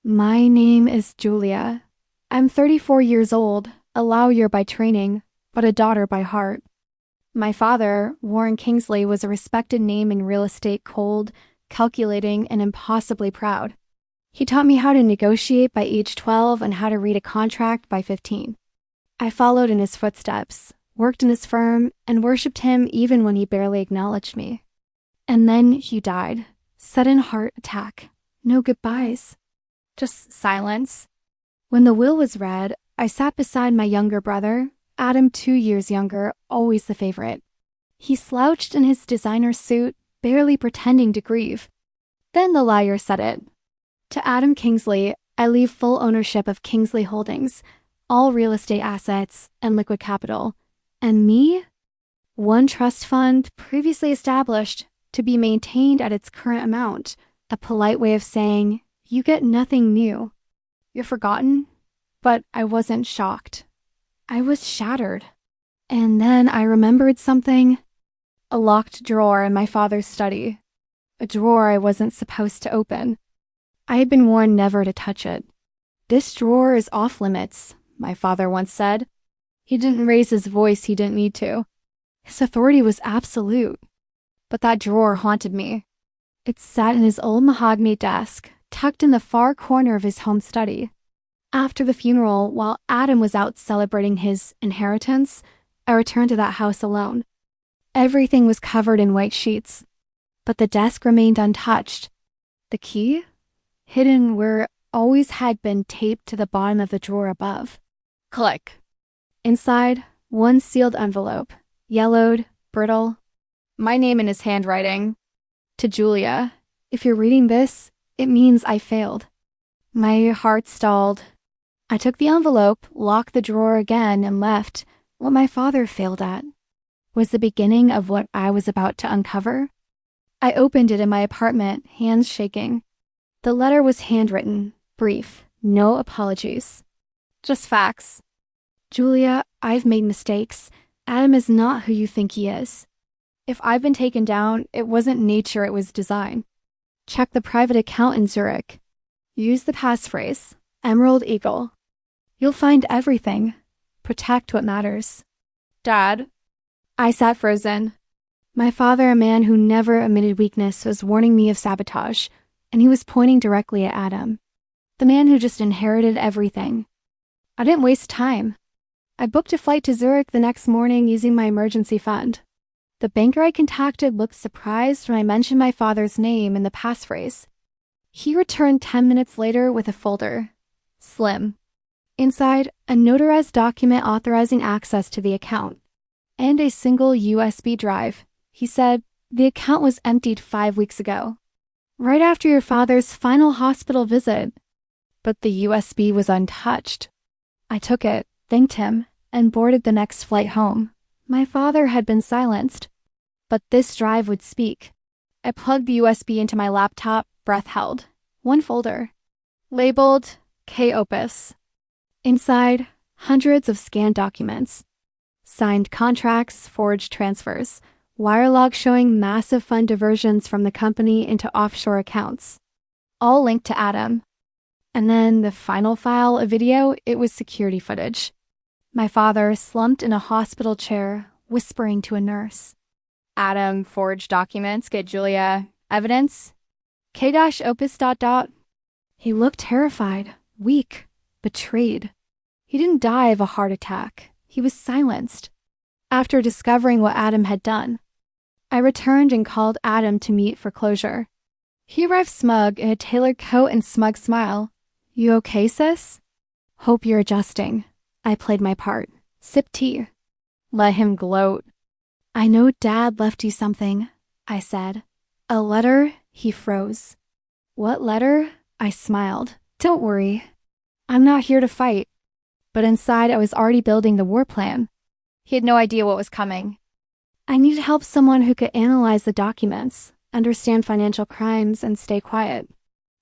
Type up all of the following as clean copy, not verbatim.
My name is Julia. I'm 34 years old, a lawyer by training, but a daughter by heart. My father, Warren Kingsley, was a respected name in real estate, cold, calculating, and impossibly proud. He taught me how to negotiate by age 12 and how to read a contract by 15. I followed in his footsteps, worked in his firm, and worshipped him even when he barely acknowledged me. And then he died. Sudden heart attack. No goodbyes. Just silence. When the will was read, I sat beside my younger brother, Adam 2 years younger, always the favorite. He slouched in his designer suit, barely pretending to grieve. Then the liar said it. To Adam Kingsley, I leave full ownership of Kingsley Holdings, all real estate assets, and liquid capital. And me? One trust fund, previously established, to be maintained at its current amount, a polite way of saying, you get nothing new. You're forgotten? But I wasn't shocked. I was shattered. And then I remembered something. A locked drawer in my father's study. A drawer I wasn't supposed to open. I had been warned never to touch it. This drawer is off limits, my father once said. He didn't raise his voice, he didn't need to. His authority was absolute. But that drawer haunted me. It sat in his old mahogany desk, tucked in the far corner of his home study. After the funeral, while Adam was out celebrating his inheritance, I returned to that house alone. Everything was covered in white sheets, but the desk remained untouched. The key? Hidden where it always had been, taped to the bottom of the drawer above. Click. Inside, one sealed envelope, yellowed, brittle. My name in his handwriting. To Julia, if you're reading this, it means I failed. My heart stalled. I took the envelope, locked the drawer again, and left. What my father failed at was the beginning of what I was about to uncover. I opened it in my apartment, hands shaking. The letter was handwritten, brief, no apologies. Just facts. Julia, I've made mistakes. Adam is not who you think he is. If I've been taken down, it wasn't nature, it was design. Check the private account in Zurich. Use the passphrase, Emerald Eagle. You'll find everything. Protect what matters. Dad. I sat frozen. My father, a man who never admitted weakness, was warning me of sabotage, and he was pointing directly at Adam, the man who just inherited everything. I didn't waste time. I booked a flight to Zurich the next morning using my emergency fund. The banker I contacted looked surprised when I mentioned my father's name and the passphrase. He returned 10 minutes later with a folder. Slim. Inside, a notarized document authorizing access to the account. And a single USB drive. He said, the account was emptied 5 weeks ago. Right after your father's final hospital visit. But the USB was untouched. I took it, thanked him, and boarded the next flight home. My father had been silenced. But this drive would speak. I plugged the USB into my laptop, breath held. One folder. Labeled K Opus. Inside, hundreds of scanned documents. Signed contracts, forged transfers. Wire logs showing massive fund diversions from the company into offshore accounts. All linked to Adam. And then the final file, a video, it was security footage. My father slumped in a hospital chair, whispering to a nurse. Adam forged documents, get Julia evidence. K-opus ... He looked terrified, weak, betrayed. He didn't die of a heart attack. He was silenced. After discovering what Adam had done, I returned and called Adam to meet for closure. He arrived smug in a tailored coat and smug smile. You okay, sis? Hope you're adjusting. I played my part. Sip tea. Let him gloat. I know Dad left you something, I said. A letter? He froze. What letter? I smiled. Don't worry. I'm not here to fight. But inside I was already building the war plan. He had no idea what was coming. I needed help someone who could analyze the documents, understand financial crimes, and stay quiet.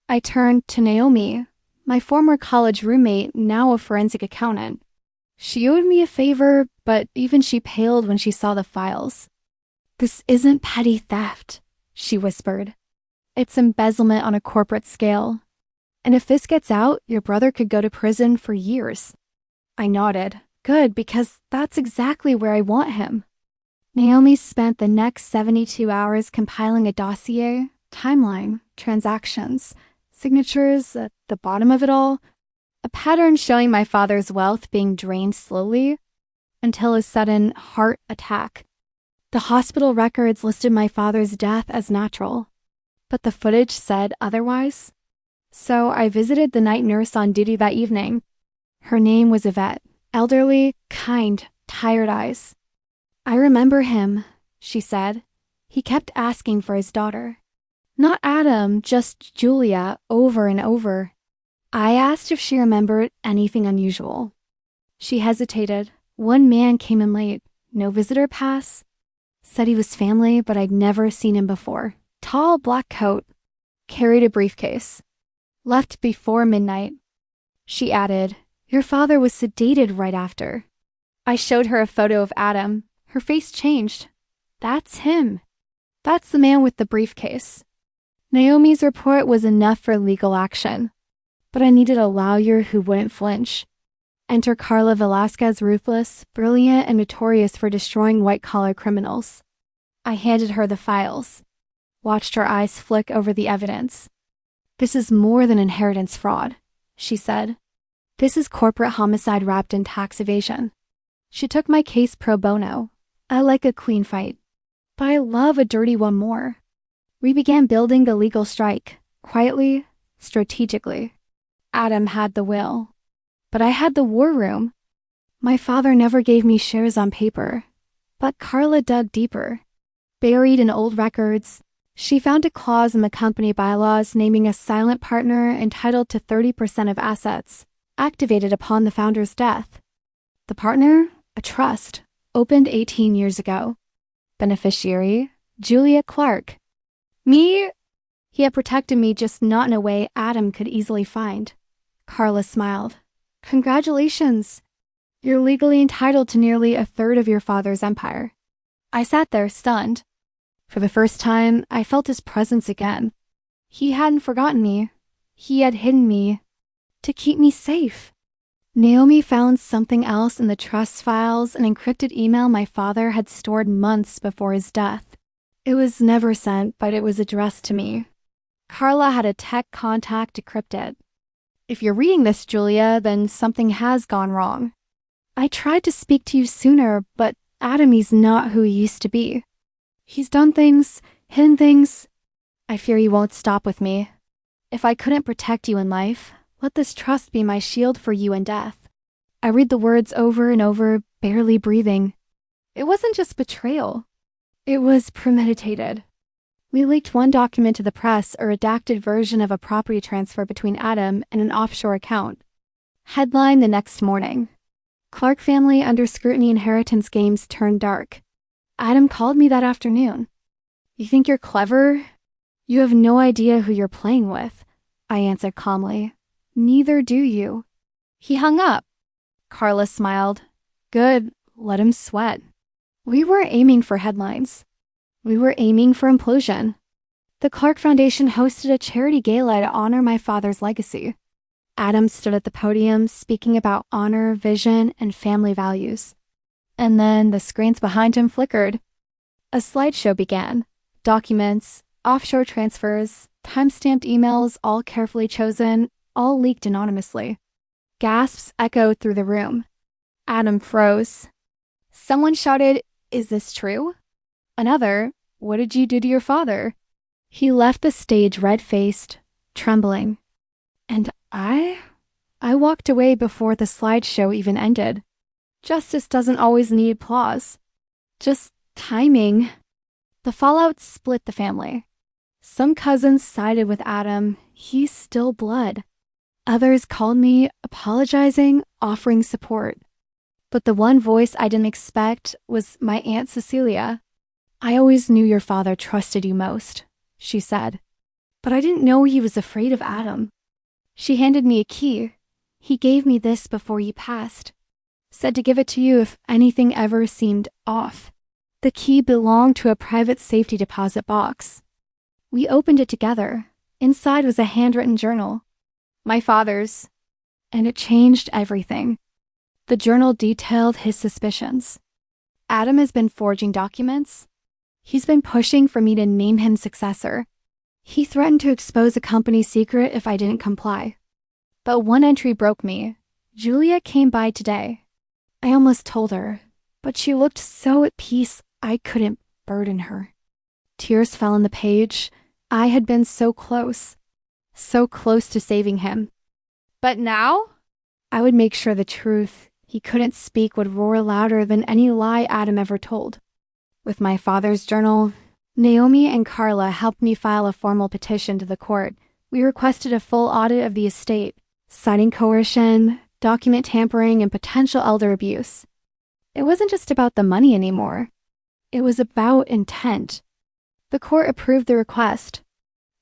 I turned to Naomi, my former college roommate, now a forensic accountant. She owed me a favor, but even she paled when she saw the files. This isn't petty theft, she whispered. It's embezzlement on a corporate scale. And if this gets out, your brother could go to prison for years. I nodded. Good, because that's exactly where I want him. Naomi spent the next 72 hours compiling a dossier, timeline, transactions, signatures at the bottom of it all, a pattern showing my father's wealth being drained slowly until a sudden heart attack. The hospital records listed my father's death as natural, but the footage said otherwise. So I visited the night nurse on duty that evening. Her name was Yvette, elderly, kind, tired eyes. I remember him, she said. He kept asking for his daughter. Not Adam, just Julia, over and over. I asked if she remembered anything unusual. She hesitated. One man came in late, no visitor pass. Said he was family, but I'd never seen him before. Tall, black coat. Carried a briefcase. Left before midnight. She added, your father was sedated right after. I showed her a photo of Adam. Her face changed. That's him. That's the man with the briefcase. Naomi's report was enough for legal action, but I needed a lawyer who wouldn't flinch. Enter Carla Velasquez, ruthless, brilliant, and notorious for destroying white-collar criminals. I handed her the files, watched her eyes flick over the evidence. This is more than inheritance fraud, she said. This is corporate homicide wrapped in tax evasion. She took my case pro bono. I like a clean fight, but I love a dirty one more. We began building the legal strike, quietly, strategically. Adam had the will, but I had the war room. My father never gave me shares on paper, but Carla dug deeper. Buried in old records, she found a clause in the company bylaws naming a silent partner entitled to 30% of assets, activated upon the founder's death. The partner, a trust, opened 18 years ago. Beneficiary, Julia Clark. Me? He had protected me, just not in a way Adam could easily find. Carla smiled. Congratulations. You're legally entitled to nearly a third of your father's empire. I sat there, stunned. For the first time, I felt his presence again. He hadn't forgotten me. He had hidden me to keep me safe. Naomi found something else in the trust files, an encrypted email my father had stored months before his death. It was never sent, but it was addressed to me. Carla had a tech contact decrypt it. If you're reading this, Julia, then something has gone wrong. I tried to speak to you sooner, but Adam's not who he used to be. He's done things, hidden things. I fear he won't stop with me. If I couldn't protect you in life, let this trust be my shield for you in death. I read the words over and over, barely breathing. It wasn't just betrayal. It was premeditated. We leaked one document to the press, a redacted version of a property transfer between Adam and an offshore account. Headline the next morning. Clark family under scrutiny, inheritance games turned dark. Adam called me that afternoon. You think you're clever? You have no idea who you're playing with, I answered calmly. Neither do you. He hung up. Carla smiled. Good, let him sweat. We weren't aiming for headlines. We were aiming for implosion. The Clark Foundation hosted a charity gala to honor my father's legacy. Adam stood at the podium speaking about honor, vision, and family values. And then the screens behind him flickered. A slideshow began. Documents, offshore transfers, time-stamped emails, all carefully chosen, all leaked anonymously. Gasps echoed through the room. Adam froze. Someone shouted, "Is this true?" Another, "What did you do to your father?" He left the stage red-faced, trembling. And I walked away before the slideshow even ended. Justice doesn't always need applause. Just timing. The fallout split the family. Some cousins sided with Adam. He's still blood. Others called me, apologizing, offering support. But the one voice I didn't expect was my Aunt Cecilia. I always knew your father trusted you most, she said. But I didn't know he was afraid of Adam. She handed me a key. He gave me this before he passed. Said to give it to you if anything ever seemed off. The key belonged to a private safety deposit box. We opened it together. Inside was a handwritten journal. My father's. And it changed everything. The journal detailed his suspicions. Adam has been forging documents. He's been pushing for me to name him successor. He threatened to expose a company secret if I didn't comply. But one entry broke me. Julia came by today. I almost told her, but she looked so at peace I couldn't burden her. Tears fell on the page. I had been so close to saving him. But now? I would make sure the truth he couldn't speak would roar louder than any lie Adam ever told. With my father's journal, Naomi and Carla helped me file a formal petition to the court. We requested a full audit of the estate, citing coercion, document tampering, and potential elder abuse. It wasn't just about the money anymore. It was about intent. The court approved the request.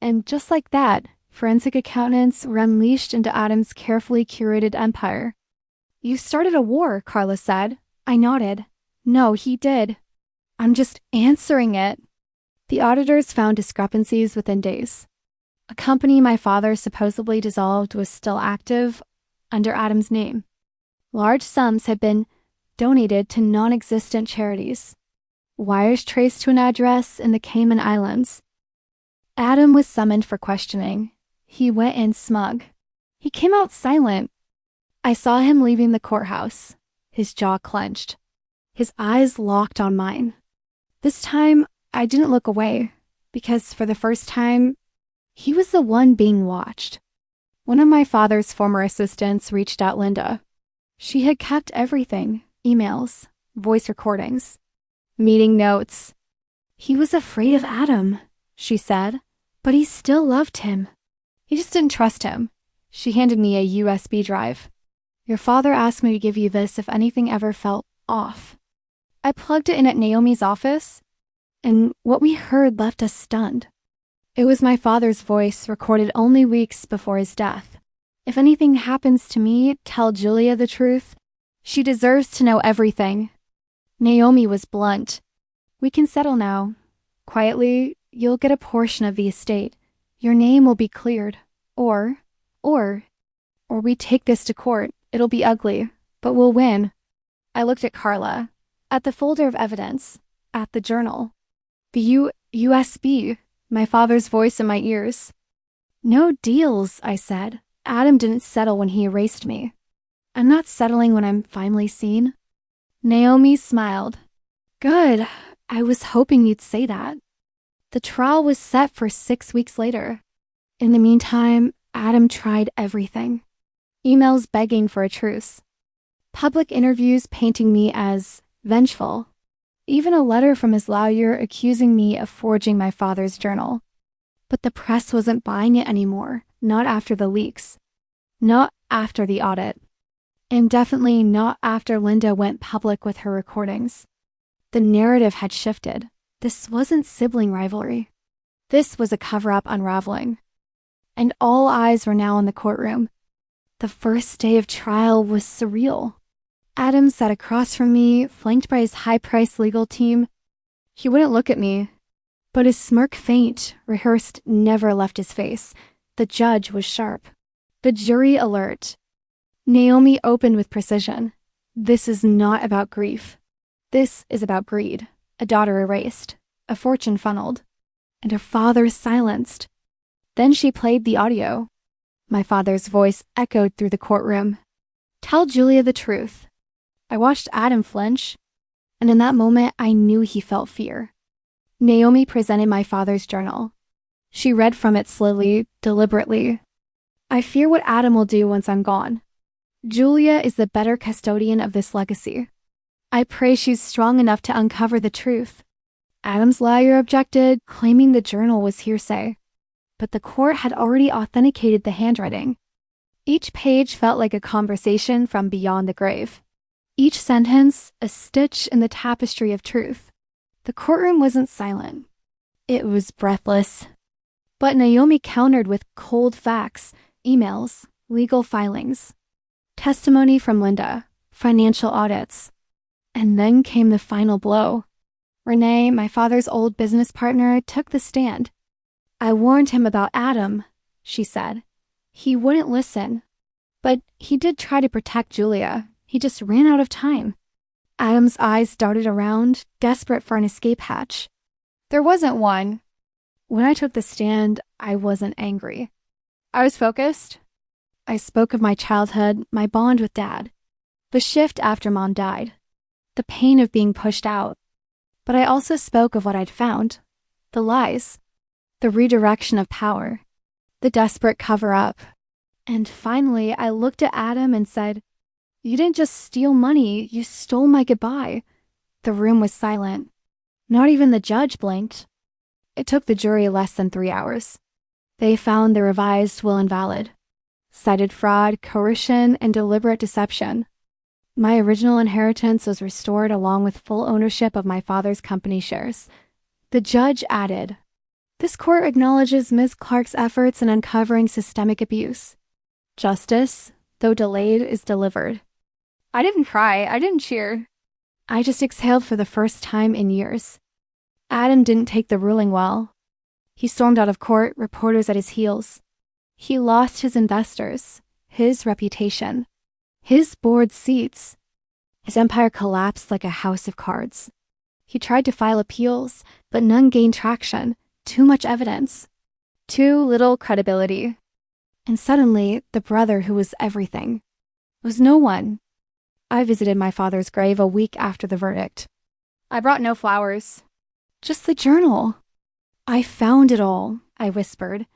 And just like that, forensic accountants were unleashed into Adam's carefully curated empire. You started a war, Carla said. I nodded. No, he did. I'm just answering it. The auditors found discrepancies within days. A company my father supposedly dissolved was still active under Adam's name. Large sums had been donated to non-existent charities. Wires traced to an address in the Cayman Islands. Adam was summoned for questioning. He went in smug. He came out silent. I saw him leaving the courthouse, his jaw clenched, his eyes locked on mine. This time, I didn't look away, because for the first time, he was the one being watched. One of my father's former assistants reached out Linda. She had kept everything, emails, voice recordings, meeting notes. He was afraid of Adam, she said, but he still loved him. He just didn't trust him. She handed me a USB drive. Your father asked me to give you this if anything ever felt off. I plugged it in at Naomi's office, and what we heard left us stunned. It was my father's voice recorded only weeks before his death. If anything happens to me, tell Julia the truth. She deserves to know everything. Naomi was blunt. We can settle now. Quietly, you'll get a portion of the estate. Your name will be cleared. Or we take this to court. It'll be ugly, but we'll win. I looked at Carla, at the folder of evidence, at the journal. The USB, my father's voice in my ears. No deals, I said. Adam didn't settle when he erased me. I'm not settling when I'm finally seen. Naomi smiled. Good. I was hoping you'd say that. The trial was set for 6 weeks later. In the meantime, Adam tried everything. Emails begging for a truce. Public interviews painting me as vengeful. Even a letter from his lawyer accusing me of forging my father's journal. But the press wasn't buying it anymore, not after the leaks. Not after the audit. And definitely not after Linda went public with her recordings. The narrative had shifted. This wasn't sibling rivalry. This was a cover-up unraveling. And all eyes were now in the courtroom. The first day of trial was surreal. Adam sat across from me, flanked by his high-priced legal team. He wouldn't look at me, but his smirk faint, rehearsed, never left his face. The judge was sharp. The jury alert. Naomi opened with precision. This is not about grief. This is about greed. A daughter erased, a fortune funneled, and her father silenced. Then she played the audio. My father's voice echoed through the courtroom. Tell Julia the truth. I watched Adam flinch, and in that moment I knew he felt fear. Naomi presented my father's journal. She read from it slowly, deliberately. I fear what Adam will do once I'm gone. Julia is the better custodian of this legacy. I pray she's strong enough to uncover the truth. Adam's lawyer objected, claiming the journal was hearsay. But the court had already authenticated the handwriting. Each page felt like a conversation from beyond the grave. Each sentence, a stitch in the tapestry of truth. The courtroom wasn't silent. It was breathless. But Naomi countered with cold facts, emails, legal filings, testimony from Linda, financial audits. And then came the final blow. Renee, my father's old business partner, took the stand. I warned him about Adam, she said. He wouldn't listen. But he did try to protect Julia. He just ran out of time. Adam's eyes darted around, desperate for an escape hatch. There wasn't one. When I took the stand, I wasn't angry. I was focused. I spoke of my childhood, my bond with Dad, the shift after Mom died, the pain of being pushed out. But I also spoke of what I'd found, the lies, the redirection of power, the desperate cover-up. And finally, I looked at Adam and said, "You didn't just steal money, you stole my goodbye." The room was silent. Not even the judge blinked. It took the jury less than 3 hours. They found the revised will invalid, cited fraud, coercion, and deliberate deception. My original inheritance was restored along with full ownership of my father's company shares. The judge added, "This court acknowledges Ms. Clark's efforts in uncovering systemic abuse. Justice, though delayed, is delivered." I didn't cry. I didn't cheer. I just exhaled for the first time in years. Adam didn't take the ruling well. He stormed out of court, reporters at his heels. He lost his investors, his reputation, his board seats. His empire collapsed like a house of cards. He tried to file appeals, but none gained traction. Too much evidence. Too little credibility. And suddenly, the brother who was everything was no one. I visited my father's grave a week after the verdict. I brought no flowers. Just the journal. "I found it all," I whispered.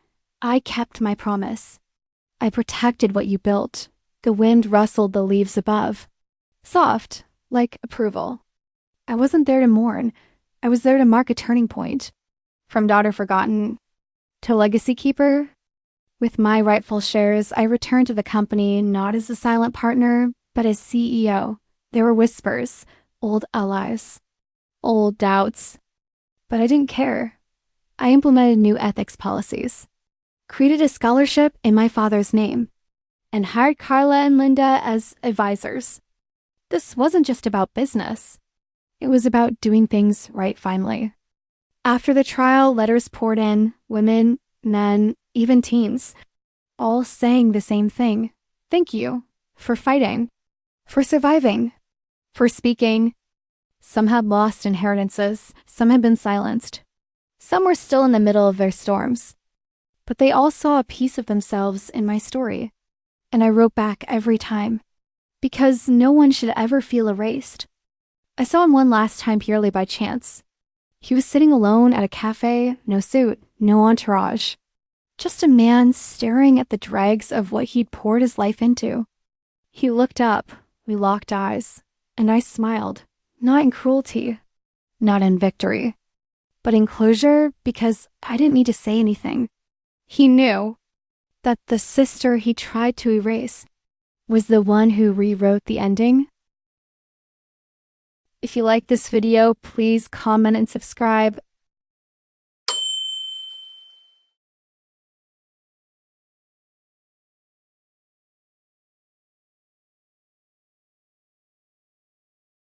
"I kept my promise. I protected what you built." The wind rustled the leaves above. Soft, like approval. I wasn't there to mourn. I was there to mark a turning point. From daughter forgotten to legacy keeper. With my rightful shares, I returned to the company not as a silent partner, but as CEO. There were whispers, old allies, old doubts. But I didn't care. I implemented new ethics policies, created a scholarship in my father's name, and hired Carla and Linda as advisors. This wasn't just about business. It was about doing things right finally. After the trial, letters poured in, women, men, even teens, all saying the same thing. Thank you for fighting, for surviving, for speaking. Some had lost inheritances, some had been silenced. Some were still in the middle of their storms. But they all saw a piece of themselves in my story. And I wrote back every time. Because no one should ever feel erased. I saw him one last time purely by chance. He was sitting alone at a cafe, no suit, no entourage. Just a man staring at the dregs of what he'd poured his life into. He looked up, we locked eyes, and I smiled. Not in cruelty, not in victory, but in closure because I didn't need to say anything. He knew that the sister he tried to erase was the one who rewrote the ending. If you like this video, please comment and subscribe.